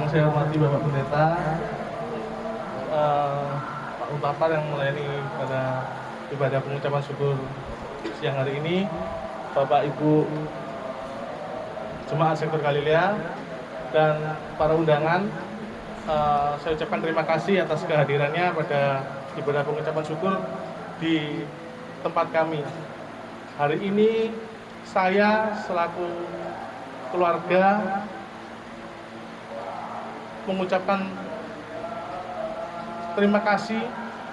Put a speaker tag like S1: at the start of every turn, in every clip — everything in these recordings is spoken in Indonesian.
S1: yang saya hormati Bapak Pendeta, Pak Utapar yang melayani pada ibadah pengucapan syukur siang hari ini, Bapak Ibu Jemaat Sektor Galilea, dan para undangan. Saya ucapkan terima kasih atas kehadirannya pada ibadah pengucapan syukur di tempat kami. Hari ini saya selaku keluarga mengucapkan terima kasih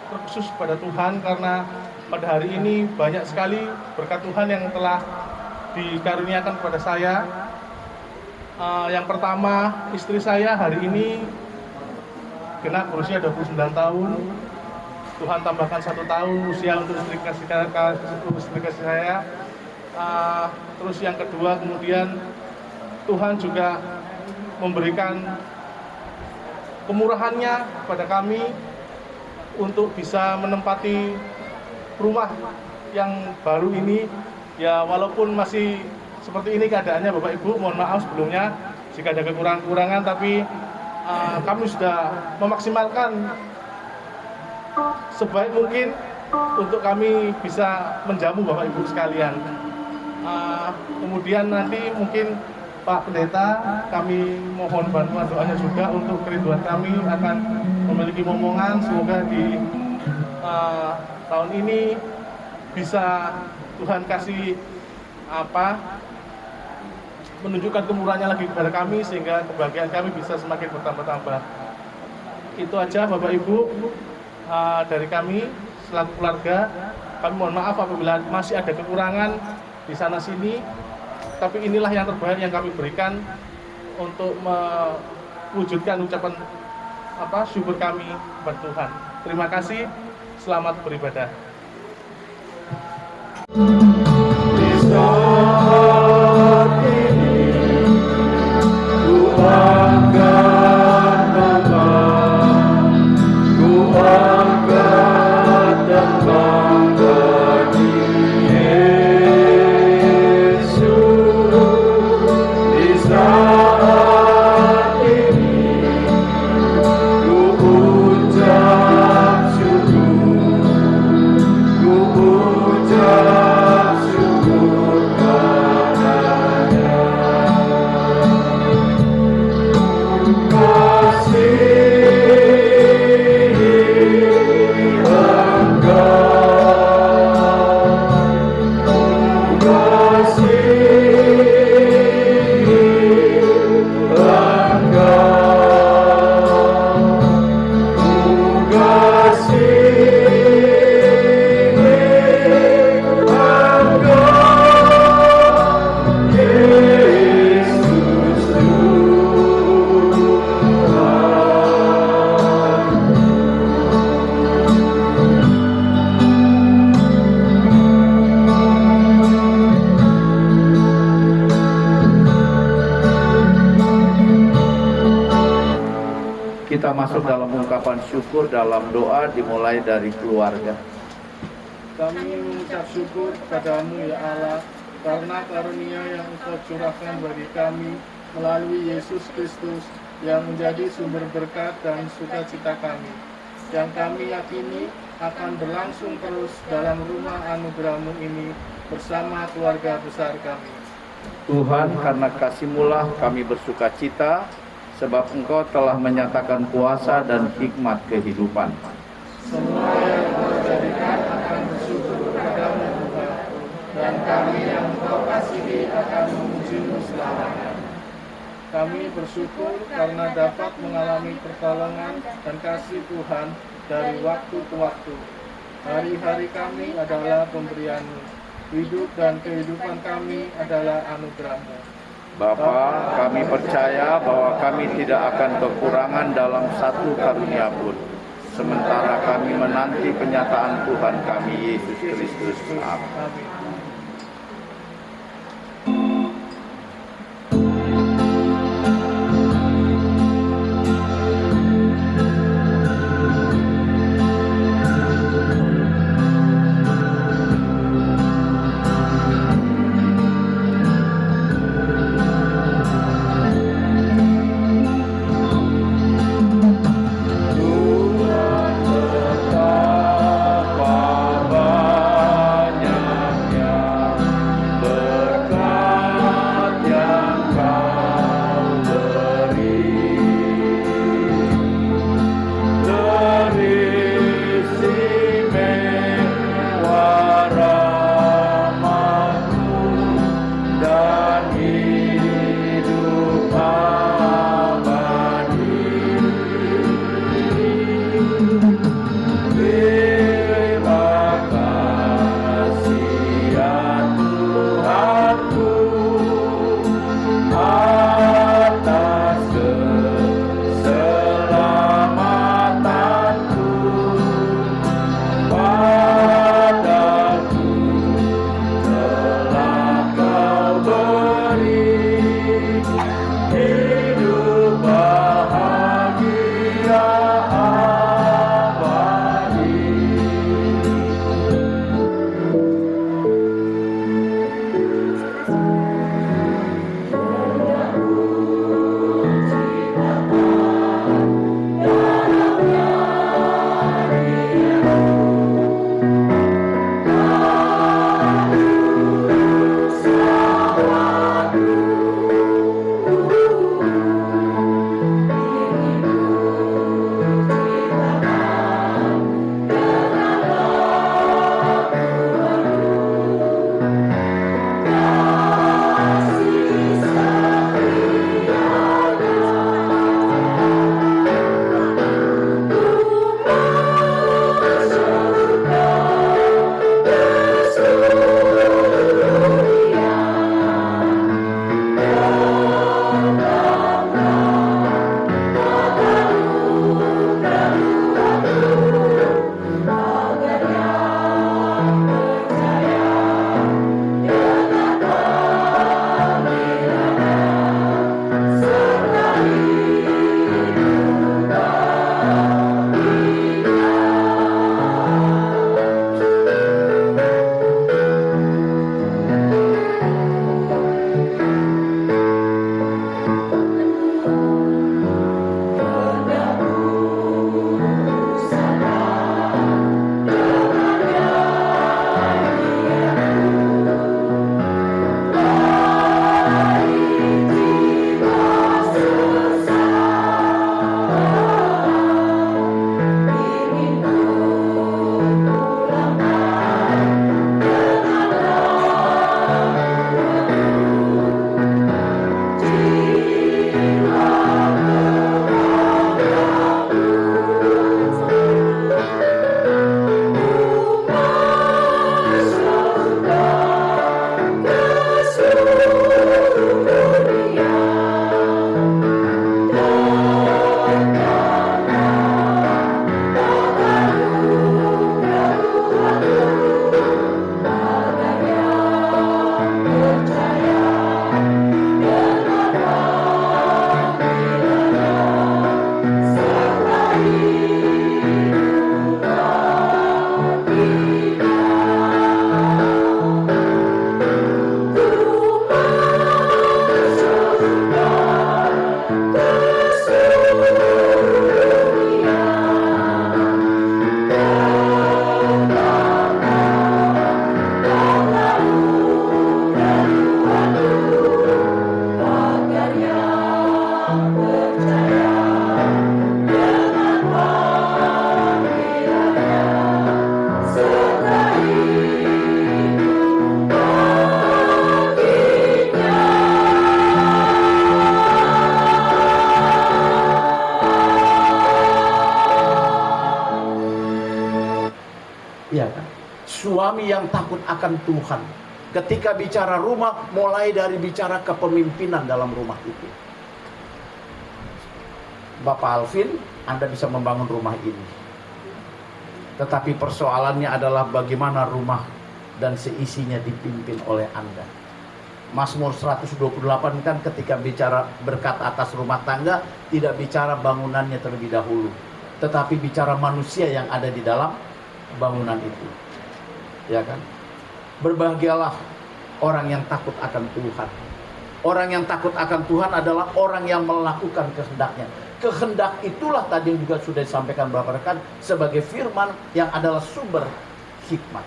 S1: terkhusus pada Tuhan karena pada hari ini banyak sekali berkat Tuhan yang telah dikaruniakan kepada saya. Yang pertama, istri saya hari ini genap berusia 29 tahun. Tuhan tambahkan 1 tahun usia untuk istri kasih saya. Terus yang kedua, kemudian Tuhan juga memberikan kemurahannya kepada kami untuk bisa menempati rumah yang baru ini. Ya walaupun masih seperti ini keadaannya Bapak Ibu, mohon maaf sebelumnya jika ada kekurangan, tapi kami sudah memaksimalkan sebaik mungkin untuk kami bisa menjamu Bapak Ibu sekalian. Kemudian nanti mungkin Pak Pendeta, kami mohon bantuan doanya juga untuk kerinduan kami akan memiliki momongan. Semoga di tahun ini bisa Tuhan kasih menunjukkan kemurahannya lagi kepada kami sehingga kebahagiaan kami bisa semakin bertambah-tambah. Itu aja Bapak Ibu dari kami selaku keluarga. Kami mohon maaf apabila masih ada kekurangan di sana sini, tapi inilah yang terbaik yang kami berikan untuk mewujudkan ucapan syukur kami kepada Tuhan. Terima kasih, selamat beribadah.
S2: Kita masuk dalam ungkapan syukur dalam doa dimulai dari keluarga.
S1: Kami mengucap syukur kepadamu ya Allah, karena karunia yang Engkau curahkan bagi kami melalui Yesus Kristus yang menjadi sumber berkat dan sukacita kami, yang kami yakini akan berlangsung terus dalam rumah anugerah-Mu ini bersama keluarga besar kami.
S2: Tuhan, karena kasih-Mulah kami bersukacita, sebab Engkau telah menyatakan kuasa dan hikmat kehidupan.
S1: Semua yang Engkau jadikan akan bersyukur kepadamu Tuhan, dan kami yang Engkau kasihi akan memuji-Mu selamanya. Kami bersyukur karena dapat mengalami pertolongan dan kasih Tuhan dari waktu ke waktu. Hari-hari kami adalah pemberian-Mu, hidup dan kehidupan kami adalah anugerah-Mu.
S2: Bapa, kami percaya bahwa kami tidak akan kekurangan dalam satu karunia pun, sementara kami menanti penyataan Tuhan kami Yesus Kristus. Amin. hidup bahagia abadi.
S3: Iya kan? Suami yang takut akan Tuhan. Ketika bicara rumah, mulai dari bicara kepemimpinan dalam rumah itu. Bapak Alvin, Anda bisa membangun rumah ini. Tetapi persoalannya adalah bagaimana rumah dan seisinya dipimpin oleh Anda. Mazmur 128 kan ketika bicara berkat atas rumah tangga, tidak bicara bangunannya terlebih dahulu, tetapi bicara manusia yang ada di dalam bangunan itu. Ya kan? Berbahagialah orang yang takut akan Tuhan. Orang yang takut akan Tuhan adalah orang yang melakukan kehendaknya. Kehendak itulah tadi juga sudah disampaikan Bapak rekan sebagai firman yang adalah sumber hikmat.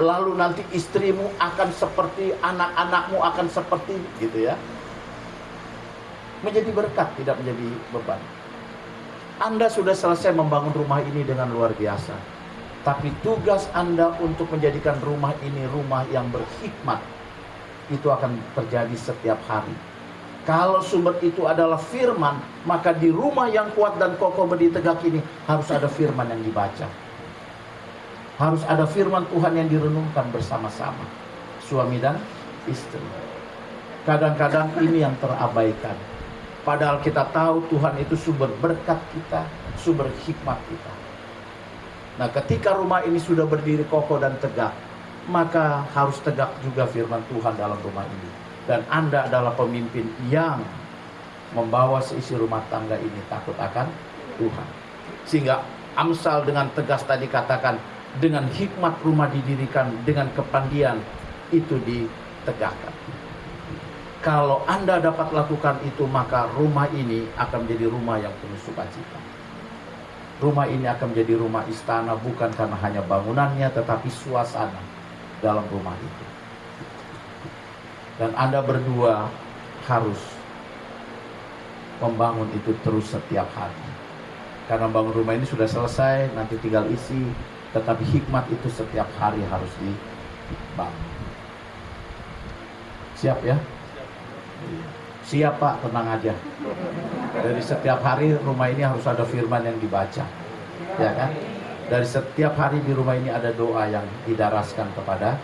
S3: Lalu nanti istrimu akan seperti, anak-anakmu akan seperti, gitu ya. Menjadi berkat, tidak menjadi beban. Anda sudah selesai membangun rumah ini dengan luar biasa. Tapi tugas Anda untuk menjadikan rumah ini rumah yang berhikmat, itu akan terjadi setiap hari. Kalau sumber itu adalah firman, maka di rumah yang kuat dan kokoh berdiri tegak ini harus ada firman yang dibaca. Harus ada firman Tuhan yang direnungkan bersama-sama, suami dan istri. Kadang-kadang ini yang terabaikan. Padahal kita tahu Tuhan itu sumber berkat kita, sumber hikmat kita. Nah, ketika rumah ini sudah berdiri kokoh dan tegak, maka harus tegak juga firman Tuhan dalam rumah ini. Dan Anda adalah pemimpin yang membawa seisi rumah tangga ini takut akan Tuhan. Sehingga Amsal dengan tegas tadi katakan, dengan hikmat rumah didirikan, dengan kepandian itu ditegakkan. Kalau Anda dapat lakukan itu, maka rumah ini akan menjadi rumah yang penuh sukacita. Rumah ini akan menjadi rumah istana, bukan karena hanya bangunannya, tetapi suasana dalam rumah itu. Dan Anda berdua harus membangun itu terus setiap hari. Karena bangun rumah ini sudah selesai, nanti tinggal isi, tetapi hikmat itu setiap hari harus dibangun. Siap ya? Siap Pak, tenang aja. Dari setiap hari rumah ini harus ada firman yang dibaca, ya kan? Dari setiap hari di rumah ini ada doa yang didaraskan kepada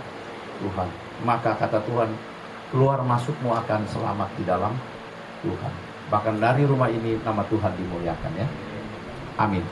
S3: Tuhan. Maka kata Tuhan, keluar masukmu akan selamat di dalam Tuhan. Bahkan dari rumah ini nama Tuhan dimuliakan ya. Amin.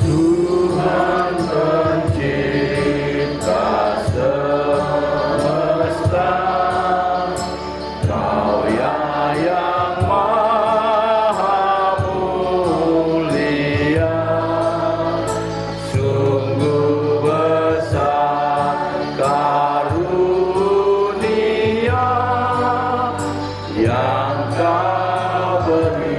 S2: Tuhan pencipta semesta, Kau yang maha mulia, sungguh besar karunia yang Kau beri.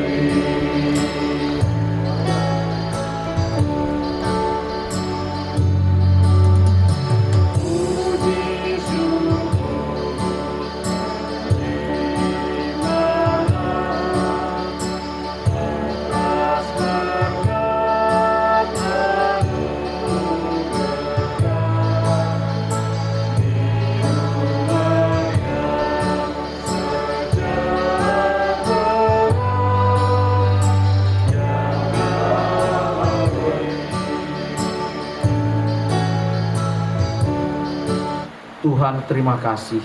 S3: Tuhan, terima kasih.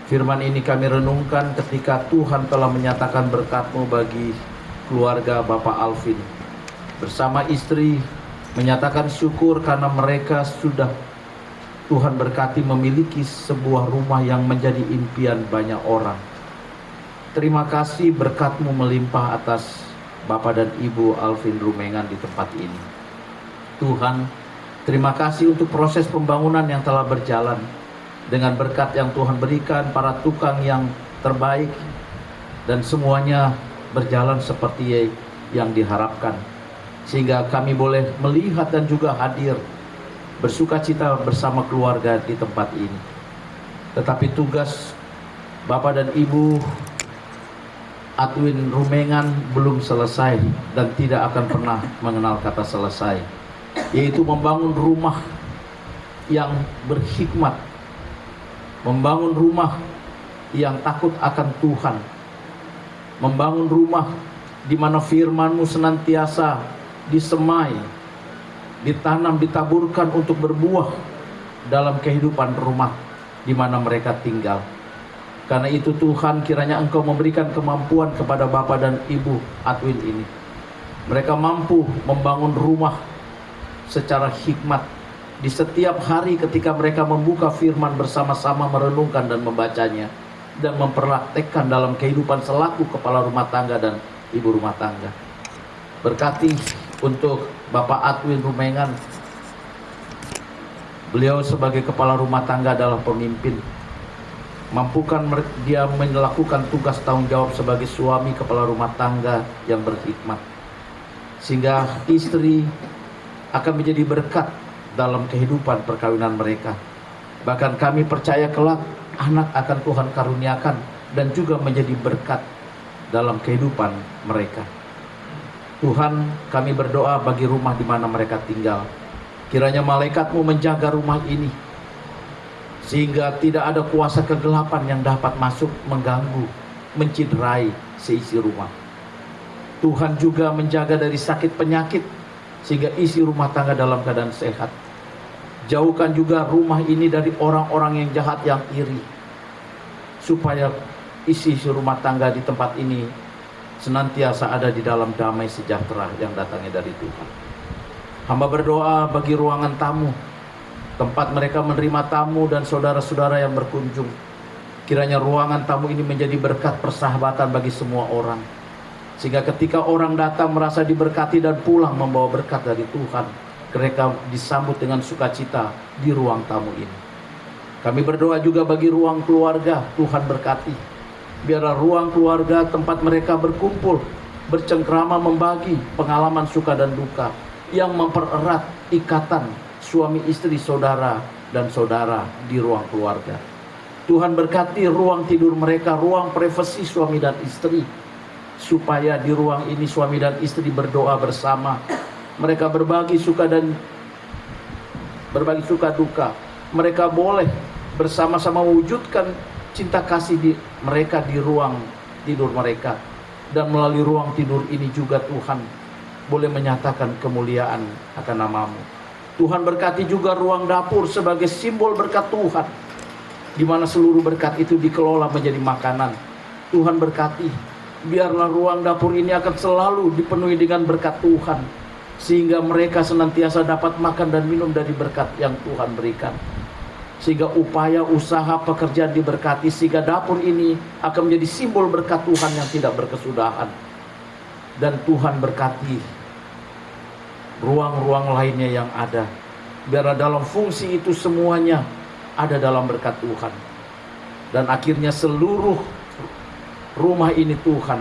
S3: Firman ini kami renungkan ketika Tuhan telah menyatakan berkat-Mu bagi keluarga Bapak Alvin. Bersama istri menyatakan syukur karena mereka sudah Tuhan berkati memiliki sebuah rumah yang menjadi impian banyak orang. Terima kasih berkat-Mu melimpah atas Bapak dan Ibu Alvin Rumengan di tempat ini. Tuhan, terima kasih untuk proses pembangunan yang telah berjalan. Dengan berkat yang Tuhan berikan, para tukang yang terbaik, dan semuanya berjalan seperti yang diharapkan. Sehingga kami boleh melihat dan juga hadir bersukacita bersama keluarga di tempat ini. Tetapi tugas Bapak dan Ibu Atwin Rumengan belum selesai dan tidak akan pernah mengenal kata selesai, yaitu membangun rumah yang berhikmat, membangun rumah yang takut akan Tuhan, membangun rumah di mana firman-Mu senantiasa disemai, ditanam, ditaburkan untuk berbuah dalam kehidupan rumah di mana mereka tinggal. Karena itu Tuhan, kiranya Engkau memberikan kemampuan kepada Bapak dan Ibu Atwin ini. Mereka mampu membangun rumah secara hikmat. Di setiap hari ketika mereka membuka firman bersama-sama, merenungkan dan membacanya, dan mempraktekkan dalam kehidupan selaku kepala rumah tangga dan ibu rumah tangga. Berkati untuk Bapak Atwin Rumengan. Beliau sebagai kepala rumah tangga adalah pemimpin. Mampukan dia melakukan tugas tanggung jawab sebagai suami kepala rumah tangga yang berhikmat, sehingga istri akan menjadi berkat dalam kehidupan perkawinan mereka. Bahkan kami percaya kelak anak akan Tuhan karuniakan dan juga menjadi berkat dalam kehidupan mereka. Tuhan, kami berdoa bagi rumah di mana mereka tinggal. Kiranya malaikat-Mu menjaga rumah ini, sehingga tidak ada kuasa kegelapan yang dapat masuk mengganggu, menciderai seisi rumah. Tuhan juga menjaga dari sakit penyakit, sehingga isi rumah tangga dalam keadaan sehat. Jauhkan juga rumah ini dari orang-orang yang jahat yang iri, supaya isi rumah tangga di tempat ini senantiasa ada di dalam damai sejahtera yang datangnya dari Tuhan. Hamba berdoa bagi ruangan tamu, tempat mereka menerima tamu dan saudara-saudara yang berkunjung. Kiranya ruangan tamu ini menjadi berkat persahabatan bagi semua orang, sehingga ketika orang datang merasa diberkati dan pulang membawa berkat dari Tuhan, mereka disambut dengan sukacita di ruang tamu ini. Kami berdoa juga bagi ruang keluarga, Tuhan berkati. Biarlah ruang keluarga tempat mereka berkumpul, bercengkrama, membagi pengalaman suka dan duka, yang mempererat ikatan suami istri, saudara dan saudara di ruang keluarga. Tuhan berkati ruang tidur mereka, ruang privasi suami dan istri, supaya di ruang ini suami dan istri berdoa bersama. Mereka berbagi suka duka. Mereka boleh bersama-sama mewujudkan cinta kasih mereka di ruang tidur mereka. Dan melalui ruang tidur ini juga Tuhan boleh menyatakan kemuliaan akan nama-Mu. Tuhan berkati juga ruang dapur sebagai simbol berkat Tuhan, di mana seluruh berkat itu dikelola menjadi makanan. Tuhan berkati, biarlah ruang dapur ini akan selalu dipenuhi dengan berkat Tuhan, sehingga mereka senantiasa dapat makan dan minum dari berkat yang Tuhan berikan. Sehingga upaya, usaha, pekerjaan diberkati, sehingga dapur ini akan menjadi simbol berkat Tuhan yang tidak berkesudahan. Dan Tuhan berkati ruang-ruang lainnya yang ada, biarlah dalam fungsi itu semuanya ada dalam berkat Tuhan. Dan akhirnya seluruh rumah ini Tuhan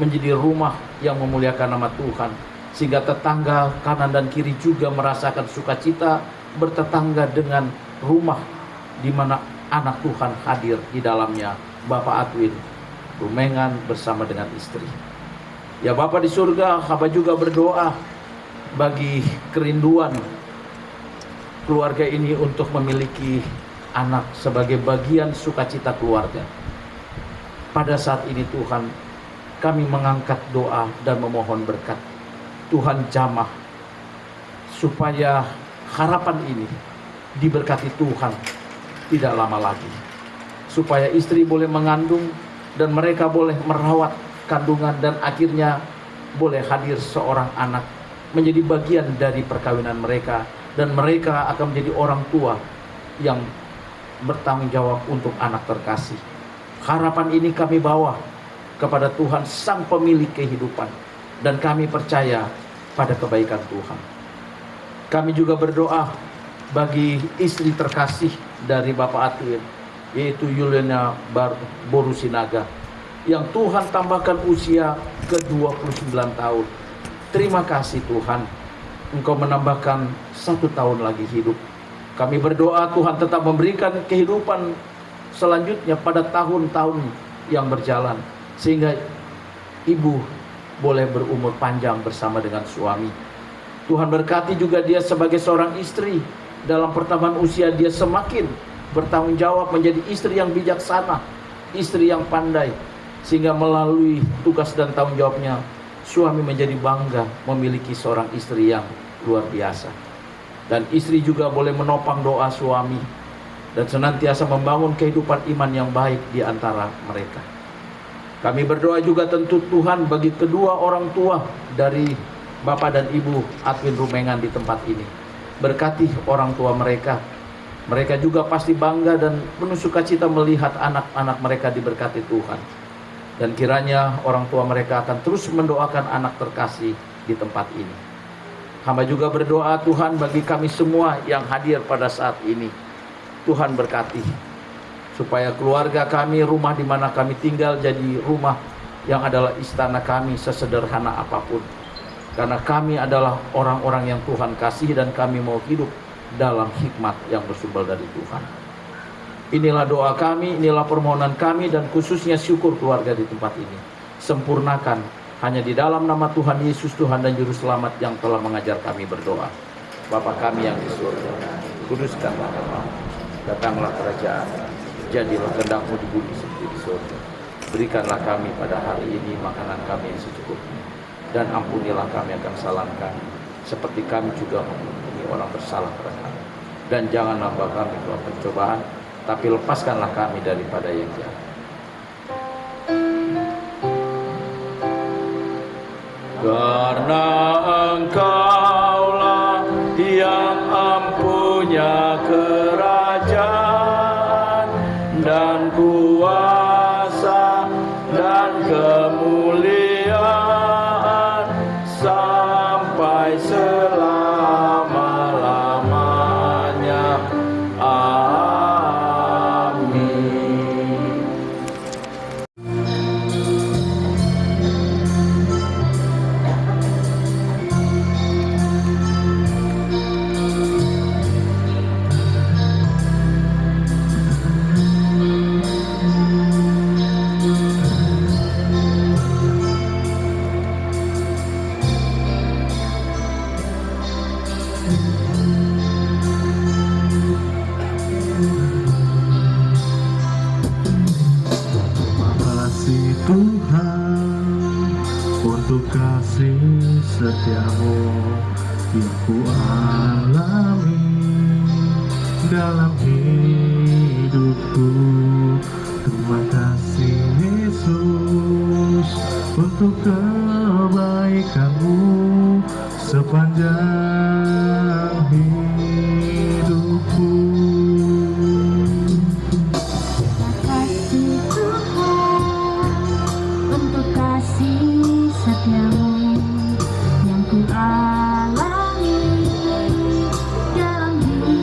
S3: menjadi rumah yang memuliakan nama Tuhan, sehingga tetangga kanan dan kiri juga merasakan sukacita bertetangga dengan rumah di mana anak Tuhan hadir di dalamnya, Bapak Atwin Rumengan bersama dengan istri. Ya Bapak di surga, hamba juga berdoa bagi kerinduan keluarga ini untuk memiliki anak sebagai bagian sukacita keluarga. Pada saat ini Tuhan, kami mengangkat doa dan memohon berkat Tuhan jamah, supaya harapan ini diberkati Tuhan tidak lama lagi, supaya istri boleh mengandung dan mereka boleh merawat kandungan, dan akhirnya boleh hadir seorang anak menjadi bagian dari perkawinan mereka, dan mereka akan menjadi orang tua yang bertanggung jawab untuk anak terkasih. Harapan ini kami bawa kepada Tuhan Sang Pemilik kehidupan, dan kami percaya pada kebaikan Tuhan. Kami juga berdoa bagi istri terkasih dari Bapak Atwin, yaitu Yuliana Borusinaga, yang Tuhan tambahkan usia ke 29 tahun. Terima kasih Tuhan, Engkau menambahkan 1 tahun lagi hidup. Kami berdoa Tuhan tetap memberikan kehidupan selanjutnya pada tahun-tahun yang berjalan, sehingga ibu boleh berumur panjang bersama dengan suami. Tuhan berkati juga dia sebagai seorang istri. Dalam pertambahan usia dia semakin bertanggung jawab menjadi istri yang bijaksana, istri yang pandai, sehingga melalui tugas dan tanggung jawabnya suami menjadi bangga memiliki seorang istri yang luar biasa. Dan istri juga boleh menopang doa suami dan senantiasa membangun kehidupan iman yang baik di antara mereka. Kami berdoa juga tentu Tuhan bagi kedua orang tua dari Bapak dan Ibu Atwin Rumengan di tempat ini. Berkati orang tua mereka. Mereka juga pasti bangga dan penuh sukacita melihat anak-anak mereka diberkati Tuhan. Dan kiranya orang tua mereka akan terus mendoakan anak terkasih di tempat ini. Hamba juga berdoa Tuhan bagi kami semua yang hadir pada saat ini. Tuhan berkati supaya keluarga kami, rumah di mana kami tinggal jadi rumah yang adalah istana kami sesederhana apapun. Karena kami adalah orang-orang yang Tuhan kasih dan kami mau hidup dalam hikmat yang bersumber dari Tuhan. Inilah doa kami, inilah permohonan kami, dan khususnya syukur keluarga di tempat ini. Sempurnakan hanya di dalam nama Tuhan Yesus, Tuhan dan Juru Selamat yang telah mengajar kami berdoa. Bapa kami yang di surga, kuduskanlah namamu, datanglah kerajaan, jadilah kehendak-Mu di bumi seperti di surga. Berikanlah kami pada hari ini makanan kami yang secukupnya, dan ampunilah kami akan kesalahan kami, seperti kami juga mengampuni orang bersalah kepada kami. dan janganlah kami keluar pencobaan, tapi lepaskanlah kami daripada yang jahat. Karena Engkaulah yang empunya kerajaan dan kuasa dan kemuliaan sampai selama-lamanya. Amin.
S4: Makasih Tuhan untuk kasih setiamu yang ku alami dalam hidupku. Terima kasih Yesus untuk kebaikanmu sepanjang hidupku.
S5: Kasih Tuhan untuk kasih setiamu yang ku alami dalam hidupku.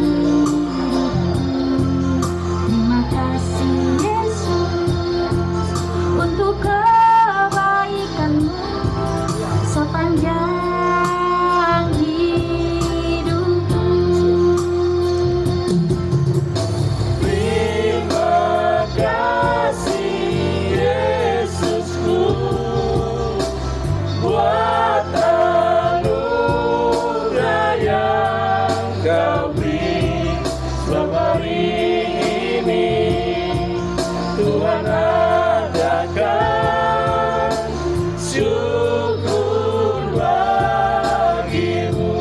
S5: Terima kasih Yesus untuk kebaikanmu sepanjang hidupku.
S6: Terima kasih Yesusku buat anugerah yang Kau beri selama hari ini. Tuhan adakan syukur bagimu.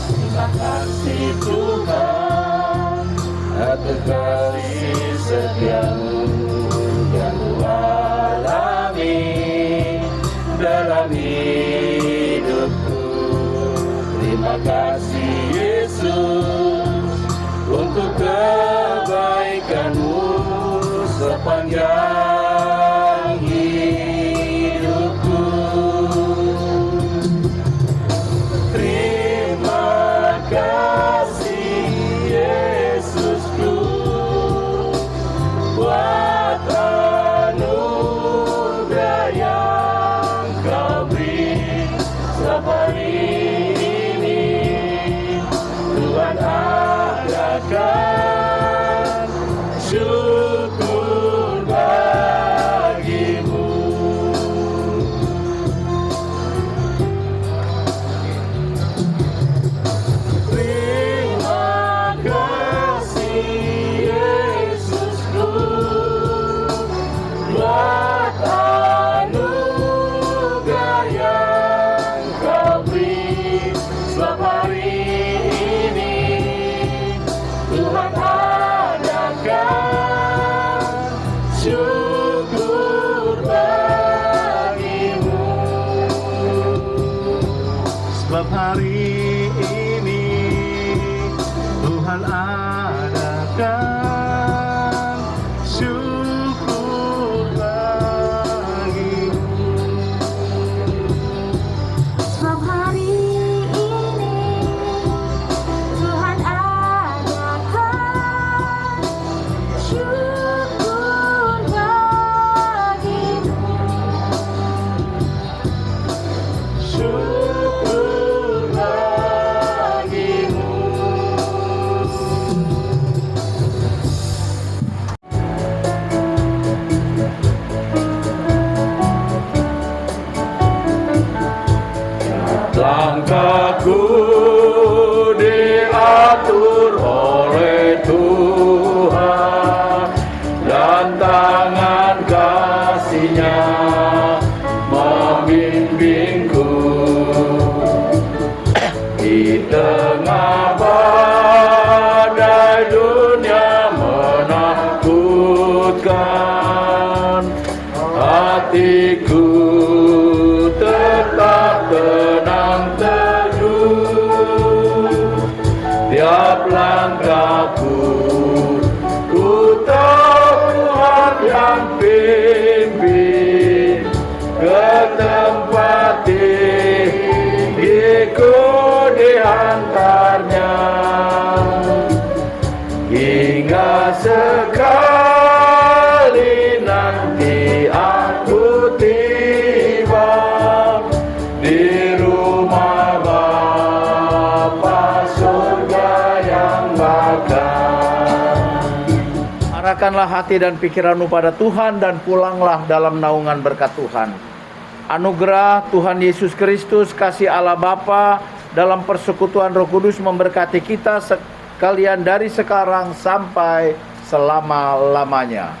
S6: Terima kasih Tuhan atas kasih setiamu yang ku alami dalam hidupku. Terima kasih Yesus untuk kebaikanmu sepanjang hidupku. Terima kasih Yesusku buat anugerah yang Kau beri selama ini. Tuhan adakan syukur bagimu. Terima kasih Yesusku buat anugerah yang Kau beri selama hari ini. Tuhan adakan syukur bagimu.
S4: Sebab hari ini Tuhan adakan syukur bagimu.
S5: Sebab hari ini Tuhan adakan syukur bagimu.
S6: Syukur
S2: Langkahku diatur oleh Tuhan, dan tangan kasih-Nya membimbingku. Di tengah badai dunia menakutkan, hatiku tetap tenang teduh. Tiap langkahku ku tahu Tuhan yang pimpin ke tempat tinggiku diantarnya, hingga sekali nanti aku tiba di rumah Bapa surga yang bakal. Arahkanlah hati dan pikiranmu pada Tuhan dan pulanglah dalam naungan berkat Tuhan. Anugerah Tuhan Yesus Kristus, kasih Allah Bapa dalam persekutuan Roh Kudus memberkati kita sekalian dari sekarang sampai selama-lamanya.